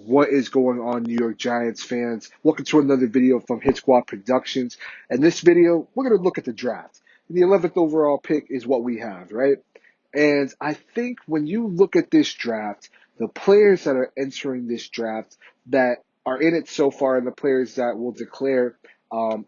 What is going on, New York Giants fans? Welcome to another video from Hit Squad Productions. In this video, we're going to look at the draft. The 11th overall pick is what we have, right? And I think when you look at this draft, the players that are entering this draft that are in it so far and the players that will declare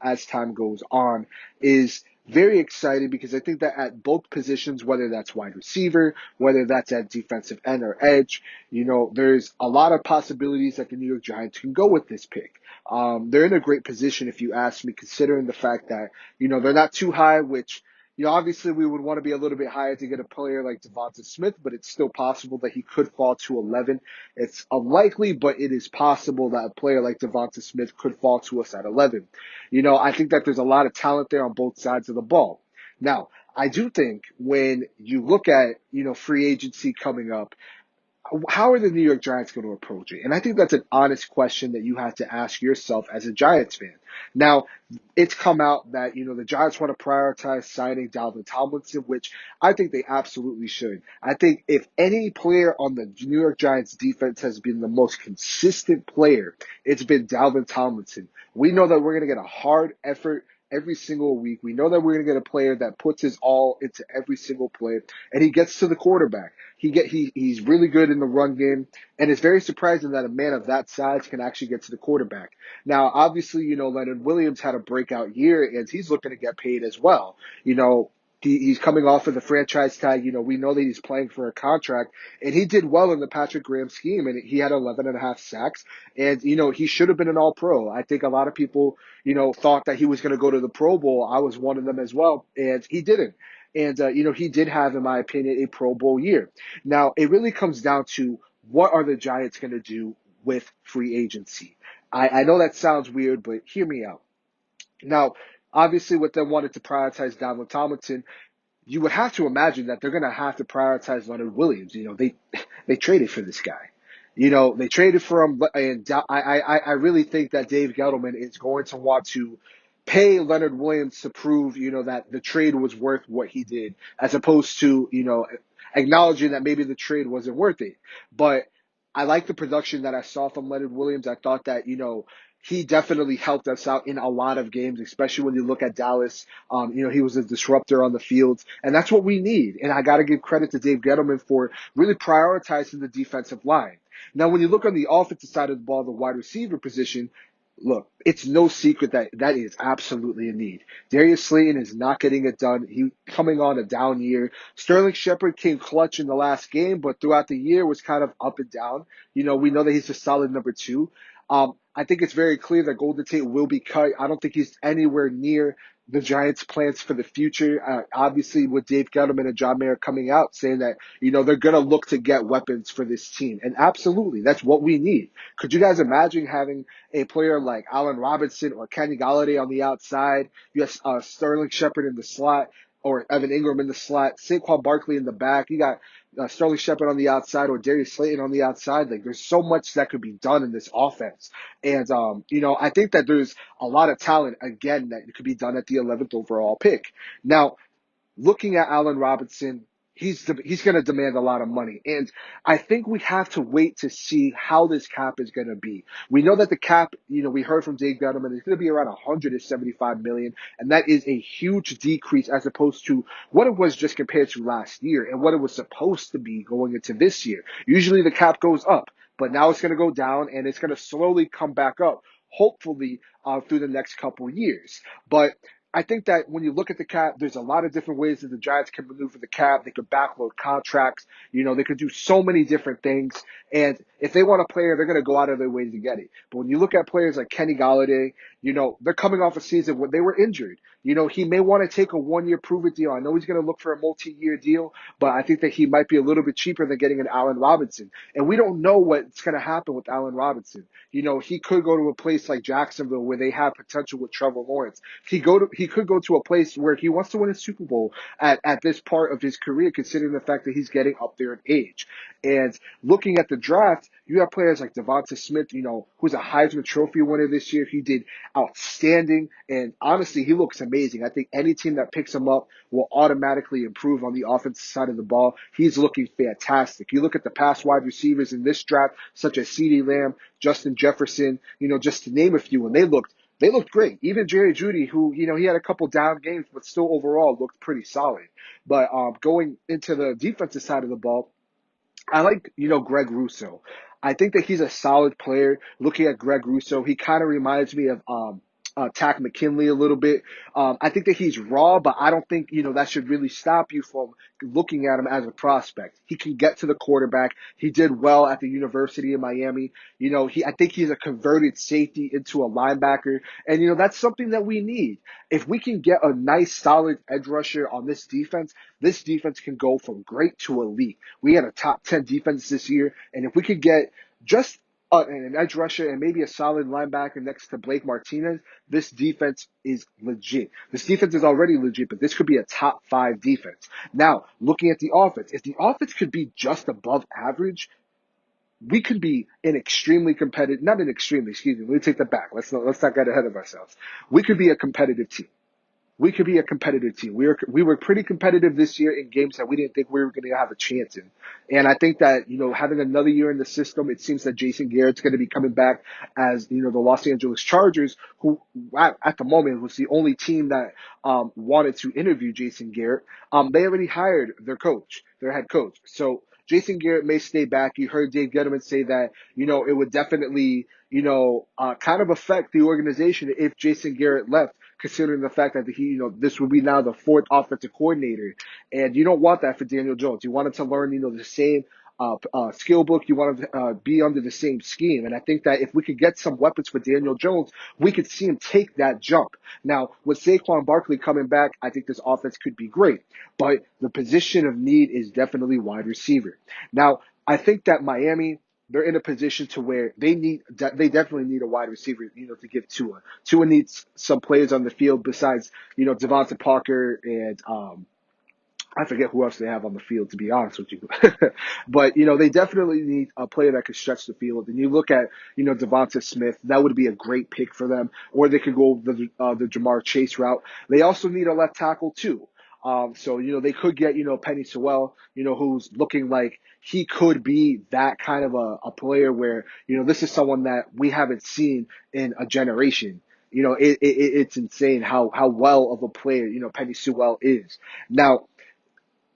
as time goes on is very exciting because I think that at both positions, whether that's wide receiver, whether that's at defensive end or edge, there's a lot of possibilities that the New York Giants can go with this pick. They're in a great position, if you ask me, considering the fact that, they're not too high, which obviously we would want to be a little bit higher to get a player like Devonta Smith, but it's still possible that he could fall to 11. It's unlikely, but it is possible that a player like Devonta Smith could fall to us at 11. I think that there's a lot of talent there on both sides of the ball. Now, I do think when you look at, free agency coming up, how are the New York Giants going to approach it? And I think that's an honest question that you have to ask yourself as a Giants fan. Now, it's come out that, the Giants want to prioritize signing Dalvin Tomlinson, which I think they absolutely should. I think if any player on the New York Giants defense has been the most consistent player, it's been Dalvin Tomlinson. We know that we're going to get a hard effort every single week. We know that we're going to get a player that puts his all into every single play, and he gets to the quarterback. He's really good in the run game, and it's very surprising that a man of that size can actually get to the quarterback. Now, obviously, Leonard Williams had a breakout year, and he's looking to get paid as well. He's coming off of the franchise tag. We know that he's playing for a contract, and he did well in the Patrick Graham scheme, and he had 11 and a half sacks, and, he should have been an all-pro. I think a lot of people, thought that he was going to go to the Pro Bowl. I was one of them as well, and he didn't. And, he did have, in my opinion, a Pro Bowl year. Now, it really comes down to what are the Giants going to do with free agency? I know that sounds weird, but hear me out. Now, obviously, with them wanting to prioritize Dalvin Tomlinson, you would have to imagine that they're going to have to prioritize Leonard Williams. They traded for this guy. They traded for him, and I really think that Dave Gettleman is going to want to pay Leonard Williams to prove, that the trade was worth what he did, as opposed to, acknowledging that maybe the trade wasn't worth it. But I like the production that I saw from Leonard Williams. I thought that, he definitely helped us out in a lot of games, especially when you look at Dallas. He was a disruptor on the field, and that's what we need. And I got to give credit to Dave Gettleman for really prioritizing the defensive line. Now, when you look on the offensive side of the ball, the wide receiver position, look, it's no secret that that is absolutely a need. Darius Slayton is not getting it done. He coming on a down year. Sterling Shepard came clutch in the last game, but throughout the year was kind of up and down. We know that he's a solid number two. I think it's very clear that Golden Tate will be cut. I don't think he's anywhere near the Giants' plans for the future. Obviously, with Dave Gettleman and John Mayer coming out saying that, they're going to look to get weapons for this team. And absolutely, that's what we need. Could you guys imagine having a player like Allen Robinson or Kenny Golladay on the outside? You have Sterling Shepard in the slot, or Evan Ingram in the slot, Saquon Barkley in the back. You got Sterling Shepard on the outside or Darius Slayton on the outside. Like, there's so much that could be done in this offense. And, I think that there's a lot of talent, again, that could be done at the 11th overall pick. Now, looking at Allen Robinson, he's going to demand a lot of money. And I think we have to wait to see how this cap is going to be. We know that the cap, we heard from Dave Gettleman, is going to be around $175 million. And that is a huge decrease as opposed to what it was just compared to last year and what it was supposed to be going into this year. Usually the cap goes up, but now it's going to go down and it's going to slowly come back up, hopefully through the next couple of years. But I think that when you look at the cap, there's a lot of different ways that the Giants can maneuver the cap. They could backload contracts. They could do so many different things. And if they want a player, they're going to go out of their way to get it. But when you look at players like Kenny Golladay, they're coming off a season when they were injured. He may want to take a one-year prove-it deal. I know he's going to look for a multi-year deal, but I think that he might be a little bit cheaper than getting an Allen Robinson. And we don't know what's going to happen with Allen Robinson. He could go to a place like Jacksonville where they have potential with Trevor Lawrence. He he could go to a place where he wants to win a Super Bowl at this part of his career, considering the fact that he's getting up there in age. And looking at the draft, you have players like Devonta Smith, who's a Heisman Trophy winner this year. He did outstanding, and honestly, he looks amazing. I think any team that picks him up will automatically improve on the offensive side of the ball. He's looking fantastic. You look at the past wide receivers in this draft, such as CeeDee Lamb, Justin Jefferson, just to name a few, and they looked great. Even Jerry Jeudy, who, he had a couple down games, but still overall looked pretty solid. But going into the defensive side of the ball, I like, Greg Rousseau. I think that he's a solid player. Looking at Greg Rousseau, he kind of reminds me of Tack McKinley a little bit. I think that he's raw, but I don't think, that should really stop you from looking at him as a prospect. He can get to the quarterback. He did well at the University of Miami. I think he's a converted safety into a linebacker. And, that's something that we need. If we can get a nice, solid edge rusher on this defense can go from great to elite. We had a top 10 defense this year, and if we could get just an edge rusher and maybe a solid linebacker next to Blake Martinez, this defense is legit. This defense is already legit, but this could be a top 5 defense. Now, looking at the offense, if the offense could be just above average, we could be an extremely competitive, not an extremely, excuse me, let me take that back. Let's not get ahead of ourselves. We could be a competitive team. We could be a competitive team. We were pretty competitive this year in games that we didn't think we were going to have a chance in. And I think that, having another year in the system, it seems that Jason Garrett's going to be coming back as, the Los Angeles Chargers, who at the moment was the only team that wanted to interview Jason Garrett. They already hired their head coach. So Jason Garrett may stay back. You heard Dave Gettleman say that, it would definitely, kind of affect the organization if Jason Garrett left, considering the fact that this would be now the 4th offensive coordinator. And you don't want that for Daniel Jones. You want him to learn, the same skill book. You want him to be under the same scheme. And I think that if we could get some weapons for Daniel Jones, we could see him take that jump. Now, with Saquon Barkley coming back, I think this offense could be great. But the position of need is definitely wide receiver. Now, I think that Miami, they're in a position to where they definitely need a wide receiver, to give Tua. Tua needs some players on the field besides, Devonta Parker and, I forget who else they have on the field, to be honest with you. But, they definitely need a player that can stretch the field. And you look at, Devonta Smith, that would be a great pick for them. Or they could go the Jamar Chase route. They also need a left tackle too. So, they could get, Penny Sewell, who's looking like he could be that kind of a player where, this is someone that we haven't seen in a generation. It's insane how well of a player, Penny Sewell is. Now,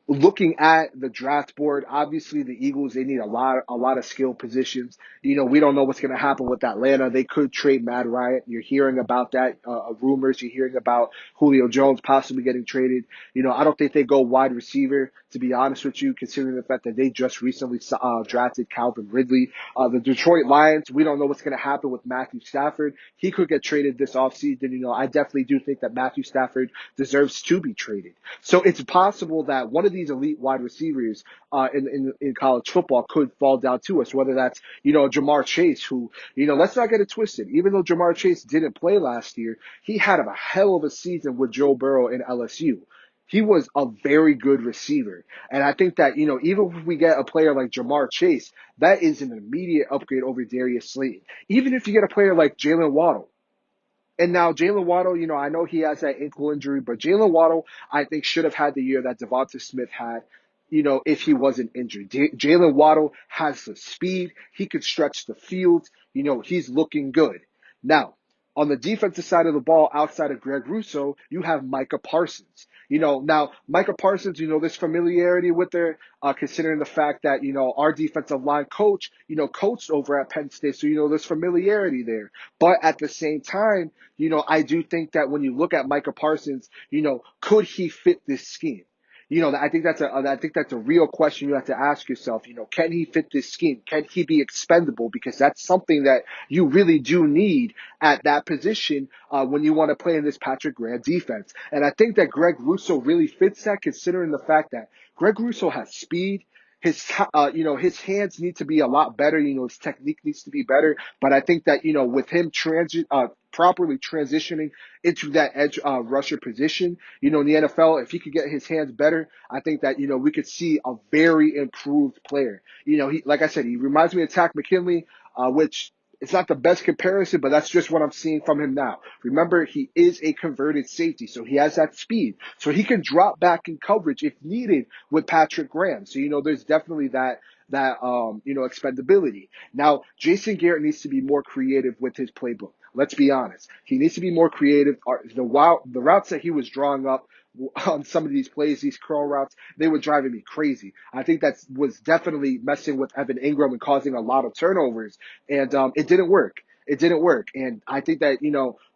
looking at the draft board, obviously the Eagles, they need a lot of skill positions. We don't know what's going to happen with Atlanta. They could trade Matt Ryan. You're hearing about that, rumors. You're hearing about Julio Jones possibly getting traded. I don't think they go wide receiver, to be honest with you, considering the fact that they just recently drafted Calvin Ridley. The Detroit Lions, we don't know what's going to happen with Matthew Stafford. He could get traded this offseason. I definitely do think that Matthew Stafford deserves to be traded. So it's possible that one of these elite wide receivers in college football could fall down to us, whether that's, Jamar Chase, who, let's not get it twisted. Even though Jamar Chase didn't play last year, he had a hell of a season with Joe Burrow in LSU. He was a very good receiver. And I think that, even if we get a player like Jamar Chase, that is an immediate upgrade over Darius Slayton. Even if you get a player like Jalen Waddle. And now Jalen Waddle, I know he has that ankle injury, but Jalen Waddle, I think, should have had the year that Devonta Smith had, if he wasn't injured. Jalen Waddle has the speed. He could stretch the field. He's looking good. Now, on the defensive side of the ball, outside of Greg Rousseau, you have Micah Parsons. Now Micah Parsons, there's familiarity with her, considering the fact that, our defensive line coach, coached over at Penn State. So, there's familiarity there. But at the same time, I do think that when you look at Micah Parsons, could he fit this scheme? I think that's a real question you have to ask yourself. Can he fit this scheme? Can he be expendable? Because that's something that you really do need at that position when you want to play in this Patrick Graham defense. And I think that Greg Rousseau really fits that, considering the fact that Greg Rousseau has speed. His hands need to be a lot better. His technique needs to be better. But I think that, with him properly transitioning into that edge rusher position. In the NFL, if he could get his hands better, I think that, we could see a very improved player. Like I said, he reminds me of Takk McKinley, which it's not the best comparison, but that's just what I'm seeing from him now. Remember, he is a converted safety, so he has that speed. So he can drop back in coverage if needed with Patrick Graham. So, there's definitely that expendability. Now, Jason Garrett needs to be more creative with his playbook. Let's be honest. He needs to be more creative. The routes that he was drawing up on some of these plays, these curl routes, they were driving me crazy. I think that was definitely messing with Evan Ingram and causing a lot of turnovers, and it didn't work. It didn't work. And I think that,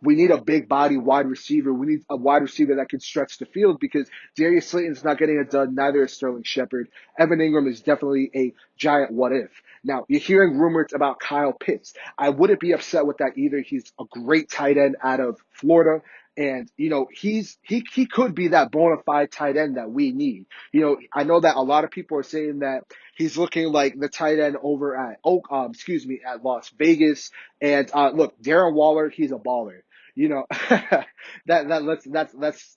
we need a big body wide receiver. We need a wide receiver that can stretch the field because Darius Slayton's not getting it done. Neither is Sterling Shepard. Evan Ingram is definitely a giant what if. Now, you're hearing rumors about Kyle Pitts. I wouldn't be upset with that either. He's a great tight end out of Florida. And, he could be that bona fide tight end that we need. I know that a lot of people are saying that he's looking like the tight end over at at Las Vegas. And, look, Darren Waller, he's a baller.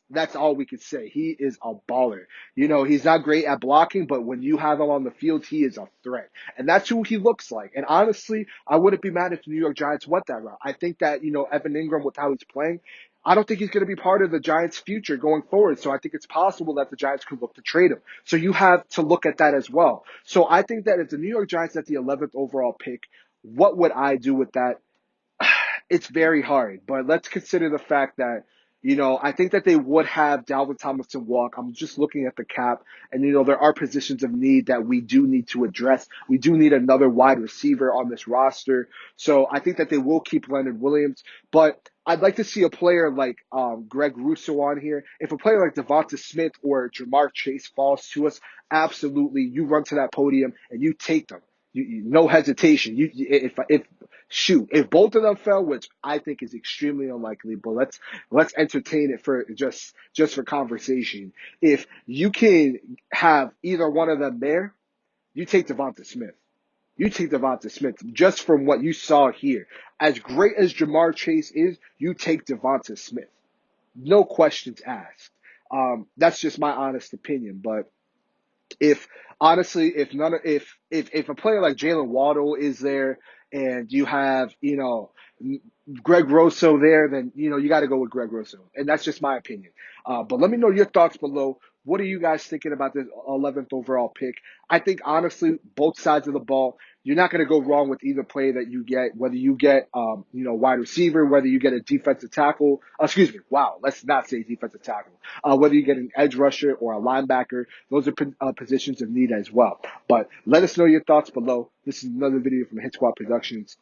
That's all we could say. He is a baller. He's not great at blocking, but when you have him on the field, he is a threat. And that's who he looks like. And honestly, I wouldn't be mad if the New York Giants went that route. I think that, Evan Ingram, with how he's playing, I don't think he's going to be part of the Giants' future going forward. So I think it's possible that the Giants could look to trade him. So you have to look at that as well. So I think that if the New York Giants at the 11th overall pick, what would I do with that? It's very hard, but let's consider the fact that, I think that they would have Dalvin Tomlinson walk. I'm just looking at the cap, and, there are positions of need that we do need to address. We do need another wide receiver on this roster. So I think that they will keep Leonard Williams, but I'd like to see a player like Greg Rousseau on here. If a player like Devonta Smith or Jamar Chase falls to us, absolutely, you run to that podium and you take them. No hesitation. If both of them fell, which I think is extremely unlikely, but let's entertain it for just for conversation. If you can have either one of them there, you take Devonta Smith. You take Devonta Smith just from what you saw here. As great as Jamar Chase is, you take Devonta Smith. No questions asked. That's just my honest opinion, but if honestly, if a player like Jalen Waddle is there and you have, Greg Rousseau there, then, you got to go with Greg Rousseau. And that's just my opinion. But let me know your thoughts below. What are you guys thinking about this 11th overall pick? I think, honestly, both sides of the ball, you're not going to go wrong with either play that you get, whether you get, wide receiver, whether you get a defensive tackle. Wow, let's not say defensive tackle. Whether you get an edge rusher or a linebacker, those are positions of need as well. But let us know your thoughts below. This is another video from Hit Squad Productions.